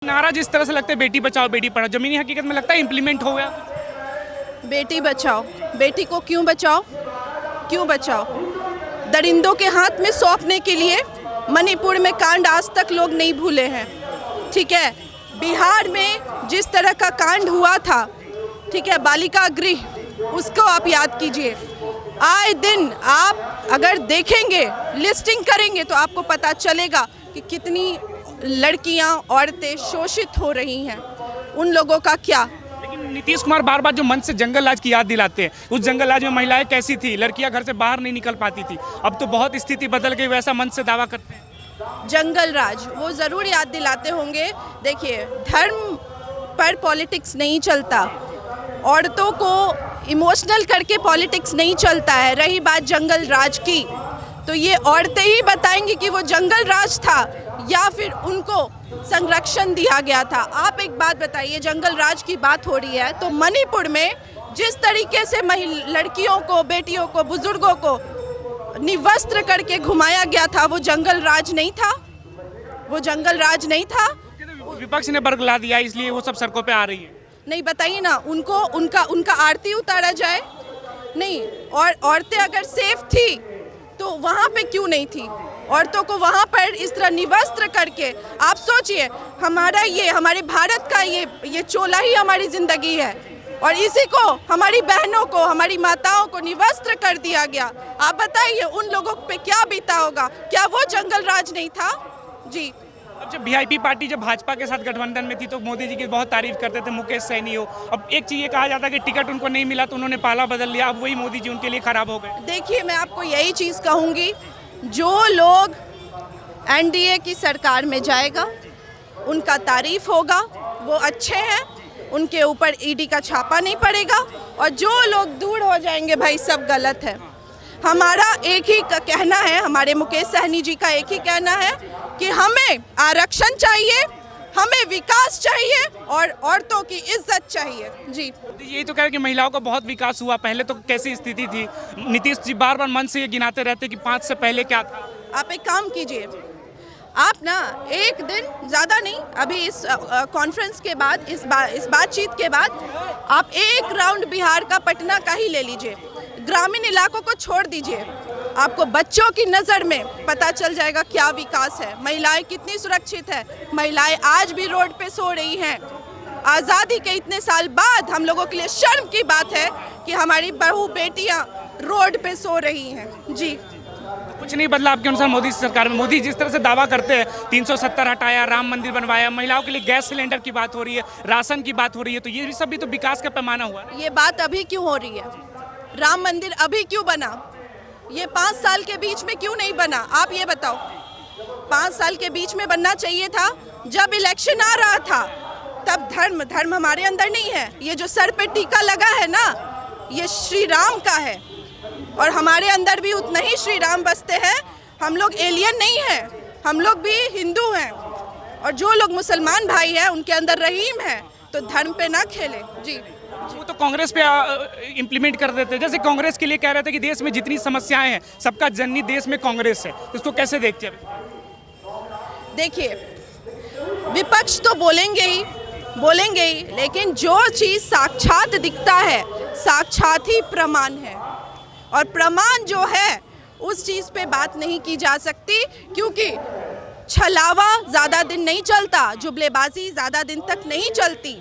नारा जिस तरह से लगता है बेटी बचाओ बेटी पढ़ाओ, जमीनी हकीकत में लगता है इम्प्लीमेंट हो गया। बेटी बचाओ, बेटी को क्यों बचाओ, क्यों बचाओ? दरिंदों के हाथ में सौंपने के लिए मणिपुर में कांड आज तक लोग नहीं भूले हैं। ठीक है, बिहार में जिस तरह का कांड हुआ था, ठीक है, बालिका गृह, उसको आप याद कीजिए। आए दिन आप अगर देखेंगे, लिस्टिंग करेंगे तो आपको पता चलेगा कि कितनी लड़कियां, औरतें शोषित हो रही हैं। उन लोगों का क्या? लेकिन नीतीश कुमार बार बार जो मन से जंगल राज की याद दिलाते हैं, उस जंगल राज में महिलाएं कैसी थी, लड़कियां घर से बाहर नहीं निकल पाती थी, अब तो बहुत स्थिति बदल गई, वैसा मन से दावा करते हैं। जंगल राज वो ज़रूर याद दिलाते होंगे। देखिए, धर्म पर पॉलिटिक्स नहीं चलता, औरतों को इमोशनल करके पॉलिटिक्स नहीं चलता है। रही बात जंगल राज की, तो ये औरतें ही बताएंगी कि वो जंगल राज था या फिर उनको संरक्षण दिया गया था। आप एक बात बताइए, जंगल राज की बात हो रही है तो मणिपुर में जिस तरीके से लड़कियों को, बेटियों को, बुजुर्गों को निवस्त्र करके घुमाया गया था, वो जंगल राज नहीं था? वो जंगल राज नहीं था? विपक्ष ने बरगला दिया, इसलिए वो सब सड़कों पे आ रही है। नहीं, बताइए ना, उनको उनका आरती उतारा जाए। नहीं, और औरतें अगर सेफ थी तो वहाँ पे क्यों नहीं थी? औरतों को वहाँ पर इस तरह निवस्त्र करके, आप सोचिए, हमारे भारत का ये चोला ही हमारी जिंदगी है, और इसी को, हमारी बहनों को, हमारी माताओं को निवस्त्र कर दिया गया। आप बताइए उन लोगों पे क्या बीता होगा? क्या वो जंगल राज नहीं था? जी। अब जब वीआईपी पार्टी जब भाजपा के साथ गठबंधन में थी तो मोदी जी की बहुत तारीफ करते थे, मुकेश सहनी हो। अब एक चीज ये कहा जाता है कि टिकट उनको नहीं मिला तो उन्होंने पाला बदल लिया, अब वही मोदी जी उनके लिए खराब हो गए। देखिए, मैं आपको यही चीज़ कहूँगी, जो लोग एनडीए की सरकार में जाएगा उनका तारीफ होगा, वो अच्छे हैं, उनके ऊपर ईडी का छापा नहीं पड़ेगा, और जो लोग दूर हो जाएंगे, भाई सब गलत है। हमारा एक ही कहना है, हमारे मुकेश सहनी जी का एक ही कहना है कि हमें आरक्षण चाहिए, हमें विकास चाहिए, और औरतों की इज्जत चाहिए। जी, यही तो कह रहे कि महिलाओं का बहुत विकास हुआ, पहले तो कैसी स्थिति थी? नीतीश जी बार बार मन से ये गिनाते रहते कि 5 से पहले क्या था। आप एक काम कीजिए, आप ना एक दिन, ज़्यादा नहीं, अभी इस कॉन्फ्रेंस के बाद, इस बातचीत के बाद आप एक राउंड बिहार का, पटना का ही ले लीजिए, ग्रामीण इलाकों को छोड़ दीजिए, आपको बच्चों की नज़र में पता चल जाएगा क्या विकास है, महिलाएं कितनी सुरक्षित है। महिलाएं आज भी रोड पे सो रही हैं। आज़ादी के इतने साल बाद हम लोगों के लिए शर्म की बात है कि हमारी बहू बेटियां रोड पे सो रही हैं। जी, कुछ नहीं बदला आपके अनुसार मोदी सरकार में? मोदी जिस तरह से दावा करते हैं, 370 हटाया, राम मंदिर बनवाया, महिलाओं के लिए गैस सिलेंडर की बात हो रही है, राशन की बात हो रही है, तो ये सब भी तो विकास का पैमाना हुआ। ये बात अभी क्यों हो रही है? राम मंदिर अभी क्यों बना? ये 5 साल के बीच में क्यों नहीं बना? आप ये बताओ। 5 साल के बीच में बनना चाहिए था, जब इलेक्शन आ रहा था, तब धर्म हमारे अंदर नहीं है। ये जो सर पे टीका लगा है ना, ये श्री राम का है, और हमारे अंदर भी उतना ही श्री राम बसते हैं। हम लोग एलियन नहीं हैं, हम लोग भी हिंदू हैं, और जो लोग मुसलमान भाई हैं उनके अंदर रहीम है, तो धर्म पे ना खेले। जी, वो तो कांग्रेस पे इम्प्लीमेंट कर देते हैं, जैसे कांग्रेस के लिए कह रहे थे कि देश में जितनी समस्याएं हैं, सबका जननी देश में कांग्रेस है, इसको कैसे देखते हैं? देखिए, विपक्ष तो बोलेंगे ही, लेकिन जो चीज़ साक्षात दिखता है, साक्षात ही प्रमाण है, और प्रमाण जो है उस चीज़ पे बात नहीं की जा सकती, क्योंकि छलावा ज़्यादा दिन नहीं चलता, जुमलेबाजी ज़्यादा दिन तक नहीं चलती।